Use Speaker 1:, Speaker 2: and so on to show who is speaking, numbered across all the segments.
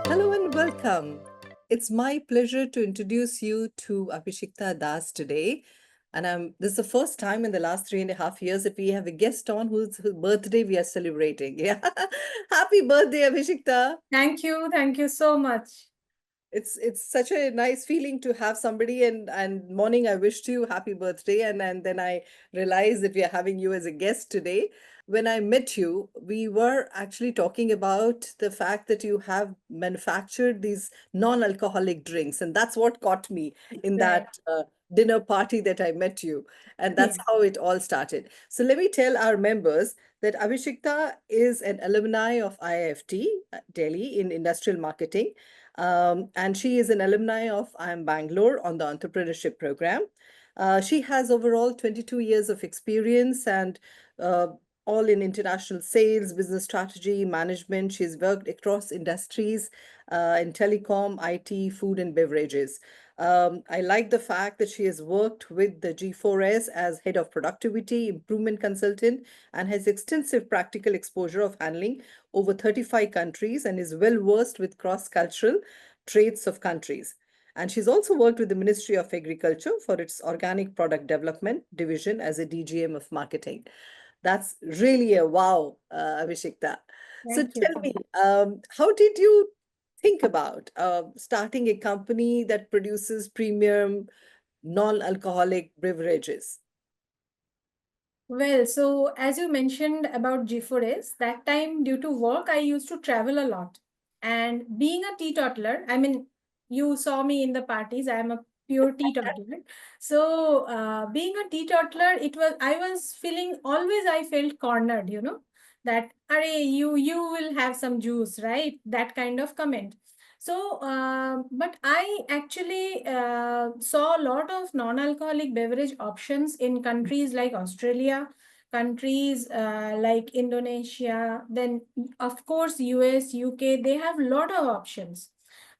Speaker 1: Hello and welcome. It's my pleasure to introduce you to Abhishikta Das today. And this is the first time in the last 3.5 years that we have a guest on whose birthday we are celebrating. Yeah. Happy birthday, Abhishikta.
Speaker 2: Thank you. Thank you so much.
Speaker 1: It's such a nice feeling to have somebody and morning I wished you happy birthday and then I realized that we are having you as a guest today. When I met you, we were actually talking about the fact that you have manufactured these non-alcoholic drinks, and that's what caught me in
Speaker 2: Right.
Speaker 1: that dinner party that I met you, and
Speaker 2: Yeah.
Speaker 1: that's how it all started. So let me tell our members that Abhishekta is an alumni of IIFT, Delhi, in industrial marketing. And she is an alumni of IIM Bangalore on the entrepreneurship program. She has overall 22 years of experience and uh, all in international sales, business strategy, management. She's worked across industries in telecom, IT, food, and beverages. I like the fact that she has worked with the G4S as head of productivity improvement consultant and has extensive practical exposure of handling over 35 countries and is well versed with cross-cultural traits of countries. And she's also worked with the Ministry of Agriculture for its organic product development division as a DGM of marketing. That's really a wow, Abhishekta. So
Speaker 2: Thank you.
Speaker 1: tell me, how did you think about starting a company that produces premium non-alcoholic beverages?
Speaker 2: Well, so as you mentioned about G4S, that time due to work, I used to travel a lot. And being a teetotaler, I mean, you saw me in the parties, I am a pure teetotaler. So being a teetotaler, I was feeling, always I felt cornered, that, Arey, you will have some juice, right? That kind of comment. So, but I actually saw a lot of non-alcoholic beverage options in countries like Australia, countries like Indonesia, then of course US, UK, they have a lot of options.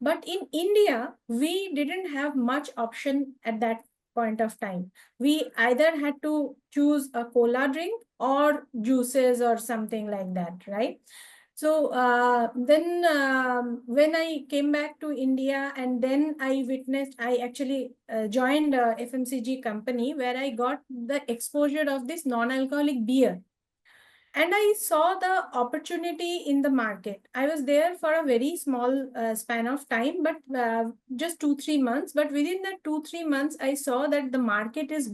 Speaker 2: But in India, we didn't have much option at that point of time. We either had to choose a cola drink or juices or something like that, right? So then when I came back to India and then I actually joined a FMCG company where I got the exposure of this non-alcoholic beer. And I saw the opportunity in the market. I was there for a very small span of time, but just 2, 3 months. But within that 2, 3 months, I saw that the market is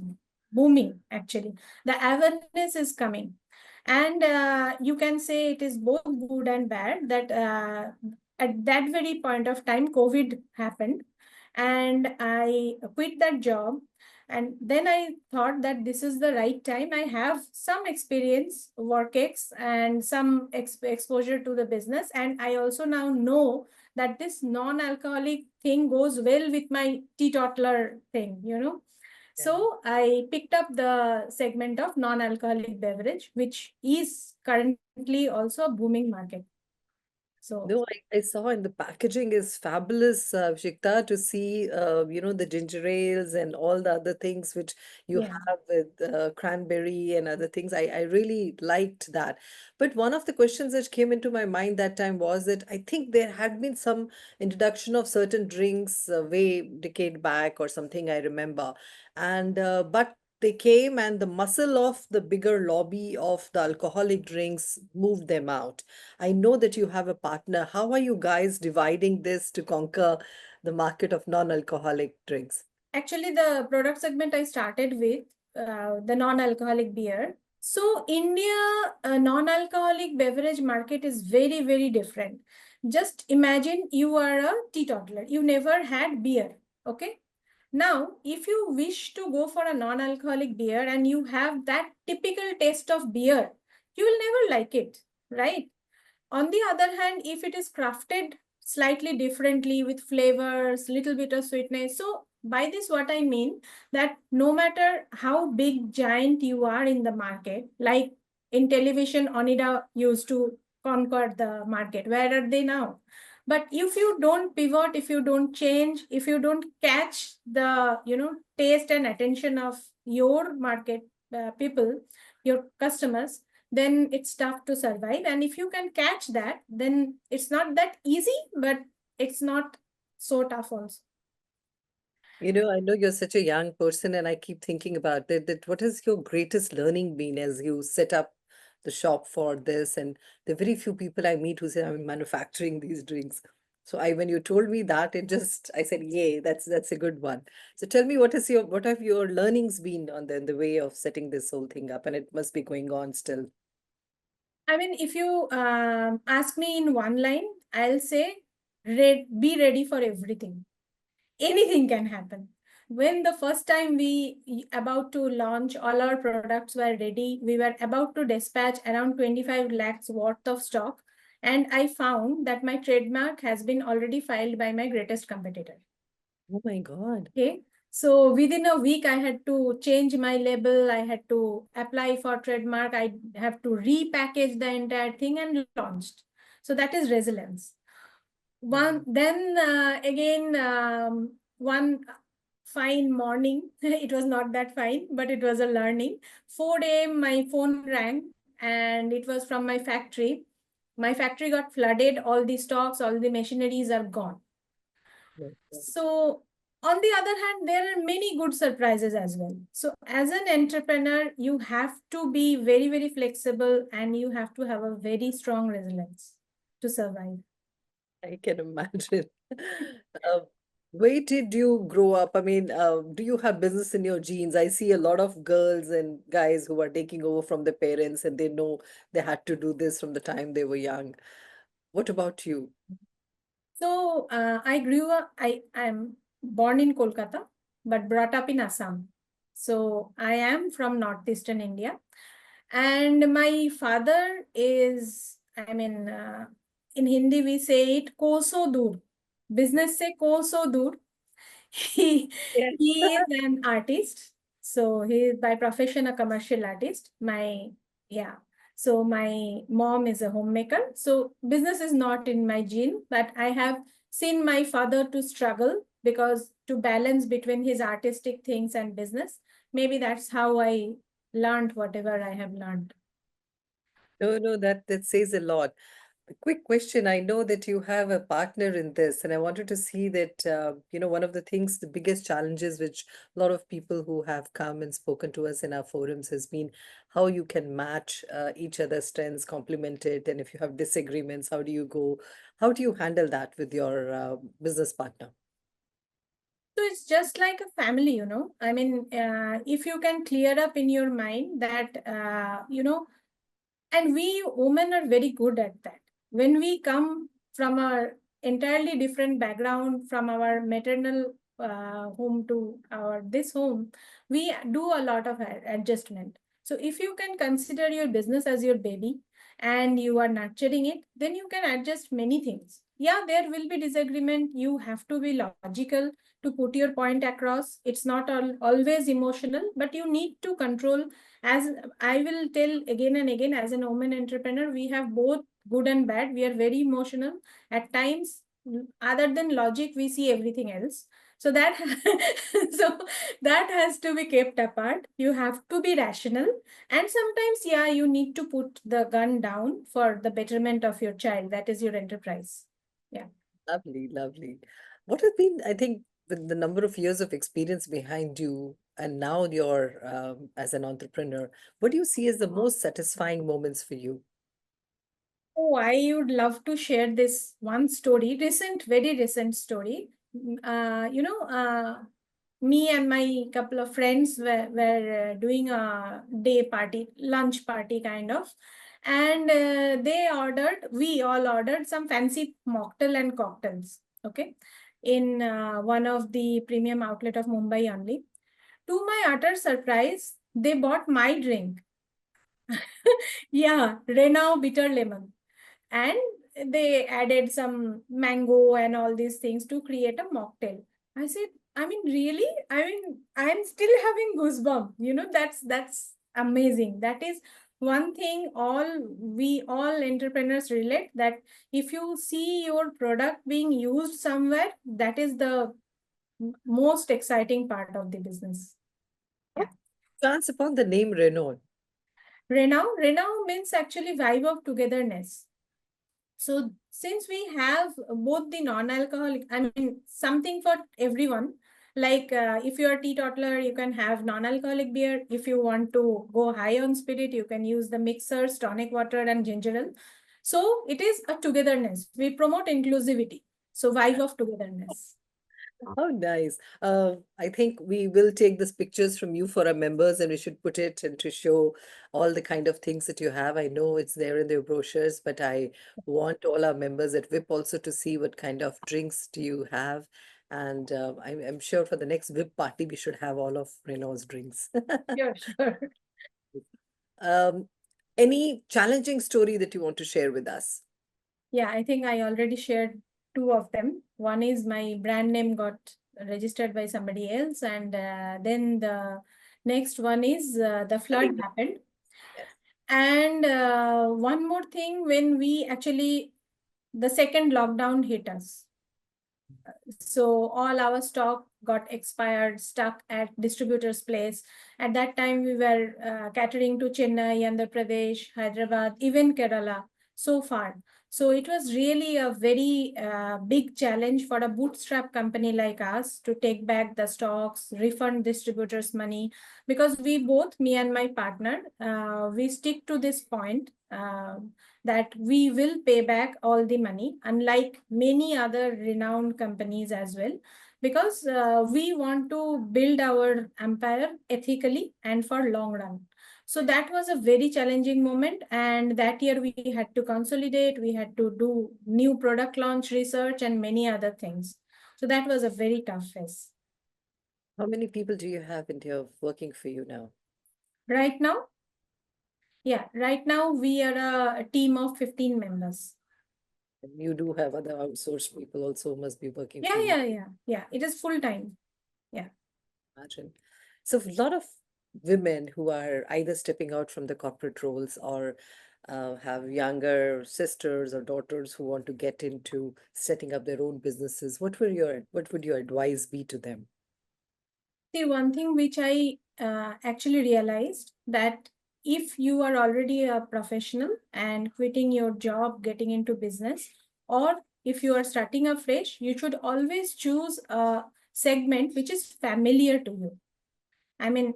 Speaker 2: booming, actually. The awareness is coming. And you can say it is both good and bad that at that very point of time, COVID happened. And I quit that job and then I thought that this is the right time. I have some experience, work ex, and some exposure to the business. And I also now know that this non-alcoholic thing goes well with my teetotaler thing.
Speaker 1: Yeah.
Speaker 2: So I picked up the segment of non-alcoholic beverage, which is currently also a booming market. So
Speaker 1: No, I saw in the packaging is fabulous, Shikta, to see, the ginger ales and all the other things which you
Speaker 2: yeah.
Speaker 1: have with cranberry and other things. I really liked that. But one of the questions that came into my mind that time was that I think there had been some introduction of certain drinks way decade back or something I remember. And but they came and the muscle of the bigger lobby of the alcoholic drinks moved them out. I know that you have a partner. How are you guys dividing this to conquer the market of non-alcoholic drinks?
Speaker 2: Actually, the product segment I started with, the non-alcoholic beer. So India non-alcoholic beverage market is very, very different. Just imagine you are a teetotaler. You never had beer. Okay. Now, if you wish to go for a non-alcoholic beer and you have that typical taste of beer, you will never like it, right? On the other hand, if it is crafted slightly differently with flavors, little bit of sweetness. So by this, what I mean that no matter how big giant you are in the market, like in television, Onida used to conquer the market. Where are they now? But if you don't pivot, if you don't change, if you don't catch the taste and attention of your market, people, your customers, then it's tough to survive. And if you can catch that, then it's not that easy, but it's not so tough also.
Speaker 1: I know you're such a young person, and I keep thinking about it, that what has your greatest learning been as you set up the shop for this? And there are very few people I meet who say, I'm manufacturing these drinks. So when you told me that, I said, yay, that's a good one. So tell me, what have your learnings been on the way of setting this whole thing up? And it must be going on still.
Speaker 2: I mean, if you ask me in one line, I'll say, be ready for everything. Anything can happen. When the first time we about to launch, all our products were ready, we were about to dispatch around 25 lakhs worth of stock, and I found that my trademark has been already filed by my greatest competitor.
Speaker 1: Oh my God.
Speaker 2: Okay. So within a week, I had to change my label. I had to apply for trademark. I have to repackage the entire thing and launched. So that is resilience. One fine morning, it was not that fine, but it was a learning. 4 a.m. my phone rang, and it was from my factory. My factory got flooded. All the stocks, all the machineries are gone. So on the other hand, there are many good surprises as well. So as an entrepreneur, you have to be very, very flexible, and you have to have a very strong resilience to survive.
Speaker 1: I can imagine. Uh, where did you grow up? I mean, do you have business in your genes? I see a lot of girls and guys who are taking over from their parents, and they know they had to do this from the time they were young. What about you?
Speaker 2: So I grew up, I'm born in Kolkata, but brought up in Assam. So I am from northeastern India. And my father is, in Hindi we say it, ko so dur. Business se ko so dur. He,
Speaker 1: Yes.
Speaker 2: he is an artist. So he is by profession a commercial artist. Yeah. So my mom is a homemaker. So business is not in my gene, but I have seen my father to struggle because to balance between his artistic things and business. Maybe that's how I learned whatever I have learned.
Speaker 1: No, no, that says a lot. A quick question. I know that you have a partner in this, and I wanted to see that, one of the things, the biggest challenges which a lot of people who have come and spoken to us in our forums has been how you can match each other's strengths, complement it, and if you have disagreements, how do you handle that with your business partner?
Speaker 2: So it's just like a family, you know. If you can clear up in your mind that, and we women are very good at that. When we come from a entirely different background, from our maternal home to our this home, we do a lot of adjustment. So if you can consider your business as your baby and you are nurturing it, then you can adjust many things. Yeah, there will be disagreement. You have to be logical to put your point across. It's not always emotional, but you need to control. As I will tell again and again, as an woman entrepreneur, we have both good and bad. We are very emotional at times. Other than logic, we see everything else. So that so that has to be kept apart. You have to be rational, and sometimes, yeah, you need to put the gun down for the betterment of your child. That is your enterprise. Yeah.
Speaker 1: Lovely, lovely. What has been, I think, with the number of years of experience behind you, and now you're as an entrepreneur, what do you see as the most satisfying moments for you?
Speaker 2: Oh, I would love to share this one story, very recent story. Me and my couple of friends were doing a day party, lunch party kind of. And we all ordered some fancy mocktail and cocktails, okay, in one of the premium outlet of Mumbai only. To my utter surprise, they bought my drink. Yeah, Renault Bitter Lemon, and they added some mango and all these things to create a mocktail. I said, I mean, really? I mean, I'm still having goosebumps. You know, that's amazing. That is one thing all entrepreneurs relate, that if you see your product being used somewhere, that is the most exciting part of the business. Yeah.
Speaker 1: Chance upon the name Renault.
Speaker 2: Renault means actually vibe of togetherness. So since we have both the non-alcoholic, I mean, something for everyone, like if you're a teetotaler, you can have non-alcoholic beer. If you want to go high on spirit, you can use the mixers, tonic water and ginger ale. So it is a togetherness. We promote inclusivity. So vibe of togetherness.
Speaker 1: How nice. I think we will take these pictures from you for our members and we should put it and to show all the kind of things that you have. I know it's there in the brochures, but I want all our members at WiP also to see what kind of drinks do you have. And I'm sure for the next WiP party, we should have all of Renault's drinks.
Speaker 2: Sure, sure.
Speaker 1: Um, any challenging story that you want to share with us?
Speaker 2: Yeah, I think I already shared two of them. One is my brand name got registered by somebody else, and then the next one is the flood happened.
Speaker 1: Yes.
Speaker 2: And one more thing, when we actually, the second lockdown hit us. So all our stock got expired, stuck at distributor's place. At that time, we were catering to Chennai, Andhra Pradesh, Hyderabad, even Kerala, so far. So it was really a very big challenge for a bootstrap company like us to take back the stocks, refund distributors' money, because we both, me and my partner, we stick to this point. That we will pay back all the money, unlike many other renowned companies as well, because we want to build our empire ethically and for long run. So that was a very challenging moment. And that year we had to consolidate, we had to do new product launch research and many other things. So that was a very tough phase.
Speaker 1: How many people do you have in here working for you now?
Speaker 2: Right now, right now we are a team of 15 members.
Speaker 1: And you do have other outsourced people also who must be working for you.
Speaker 2: Yeah. It is full time. Yeah.
Speaker 1: Imagine. So a lot of women who are either stepping out from the corporate roles or have younger sisters or daughters who want to get into setting up their own businesses, what would your advice be to them?
Speaker 2: See, one thing which I actually realized, that if you are already a professional and quitting your job, getting into business, or if you are starting afresh, you should always choose a segment which is familiar to you. I mean,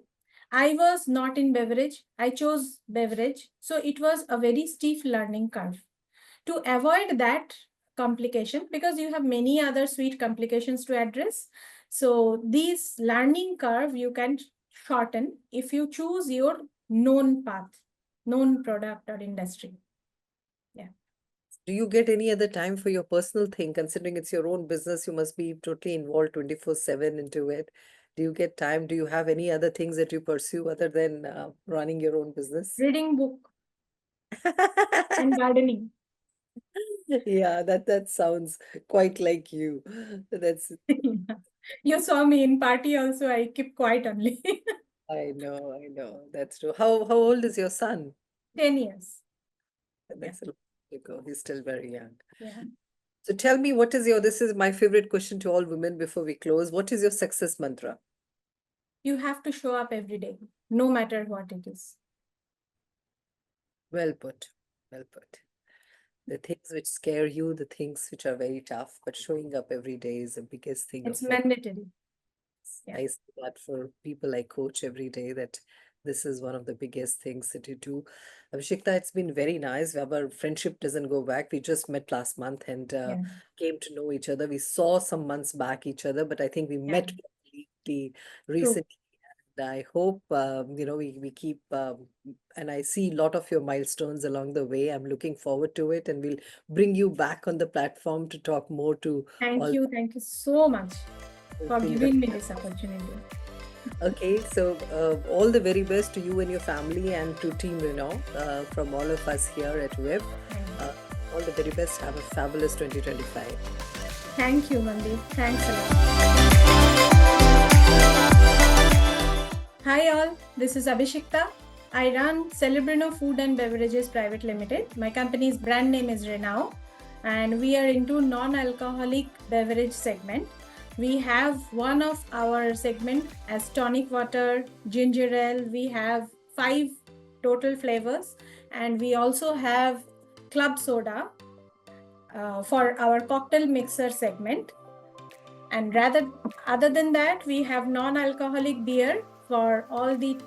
Speaker 2: I was not in beverage, I chose beverage. So it was a very steep learning curve. To avoid that complication, because you have many other sweet complications to address, so this learning curve you can shorten if you choose your known path, known product or industry. Yeah.
Speaker 1: Do you get any other time for your personal thing? Considering it's your own business, you must be totally involved 24/7 into it. Do you get time? Do you have any other things that you pursue other than running your own business?
Speaker 2: Reading book and gardening.
Speaker 1: Yeah, that sounds quite like you. That's
Speaker 2: You saw me in party also, I keep quiet only.
Speaker 1: I know. That's true. How old is your son?
Speaker 2: 10 years.
Speaker 1: That's a long time ago. He's still very young.
Speaker 2: Yeah.
Speaker 1: So tell me, this is my favorite question to all women before we close. What is your success mantra?
Speaker 2: You have to show up every day, no matter what it is.
Speaker 1: Well put. Well put. The things which scare you, the things which are very tough, but showing up every day is the biggest thing
Speaker 2: It's
Speaker 1: of all.
Speaker 2: mandatory. Yeah.
Speaker 1: I see that for people I coach every day, that this is one of the biggest things that you do. Abhishikta, it's been very nice. Our friendship doesn't go back. We just met last month and
Speaker 2: Yeah.
Speaker 1: came to know each other. We saw some months back each other, but I think we met completely
Speaker 2: True.
Speaker 1: recently. And I hope, we keep, and I see a lot of your milestones along the way. I'm looking forward to it, and we'll bring you back on the platform to talk more to
Speaker 2: Thank
Speaker 1: all
Speaker 2: you so much for
Speaker 1: things.
Speaker 2: giving me this opportunity.
Speaker 1: Okay, so all the very best to you and your family and to Team Renault from all of us here at WiP. All the very best. Have a fabulous 2025.
Speaker 2: Thank you, Mandeep. Thanks a lot. Hi all, this is Abhishikta. I run Celebrino Food and Beverages Private Limited. My company's brand name is Renault, and we are into non-alcoholic beverage segment. We have one of our segment as tonic water, ginger ale. We have 5 total flavors, and we also have club soda for our cocktail mixer segment. And other than that, we have non-alcoholic beer for all the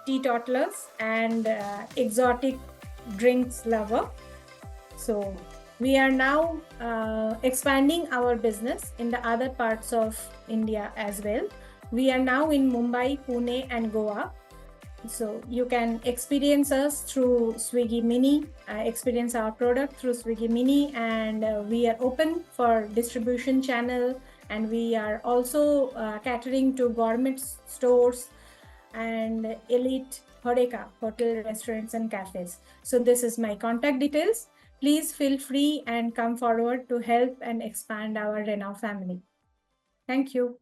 Speaker 2: teetotalers and exotic drinks lover. So we are now expanding our business in the other parts of India as well. We are now in Mumbai, Pune, and Goa. So you can experience us through Swiggy Mini, experience our product through Swiggy Mini, and we are open for distribution channel, and we are also catering to government stores and elite Horeca, hotel, restaurants, and cafes. So this is my contact details. Please feel free and come forward to help and expand our Renault family. Thank you.